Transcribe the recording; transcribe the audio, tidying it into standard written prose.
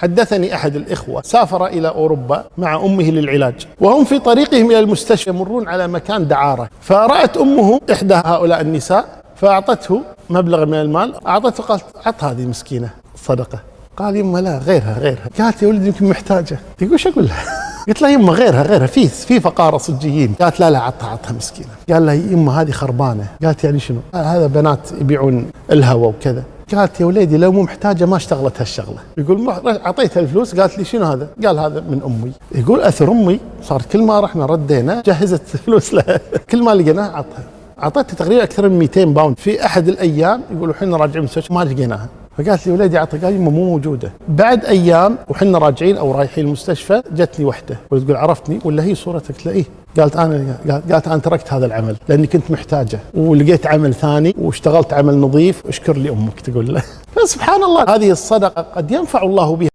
حدثني أحد الإخوة سافر إلى أوروبا مع أمه للعلاج، وهم في طريقهم إلى المستشفى يمرون على مكان دعارة، فرأت أمه إحدى هؤلاء النساء فأعطته مبلغ من المال، أعطته قالت عط هذه مسكينة صدقة. قال يمه لا غيرها. قالت يا ولدي يمكن محتاجة. تقول شو أقول لها؟ قلت لها يمه غيرها في فقارة صجيين. قالت لا عطها مسكينة. قال لها يمه هذه خربانة. قالت يعني شنو؟ هذا بنات يبيعون الهوى وكذا. قالت يا وليدي لو مو محتاجة ما اشتغلت هالشغلة. يقول أعطيتها الفلوس. قالت لي شنو هذا؟ قال هذا من أمي. يقول أثر أمي صار كل ما رحنا ردينا جهزت فلوس لها، كل ما لقيناها عطها. أعطيتها تقريبا أكثر من 200 باوند. في أحد الأيام يقولوا حنا راجعين المستشفى ما لقيناها، فقالت لي وليدي عطها. قال مو موجودة. بعد أيام وحنا راجعين أو رايحين المستشفى جتني وحدة وتقول عرفتني ولا هي صورتك؟ لا إيه. قالت أنا تركت هذا العمل لأني كنت محتاجة ولقيت عمل ثاني واشتغلت عمل نظيف، اشكر لي أمك. تقول له فسبحان الله، هذه الصدقة قد ينفع الله بها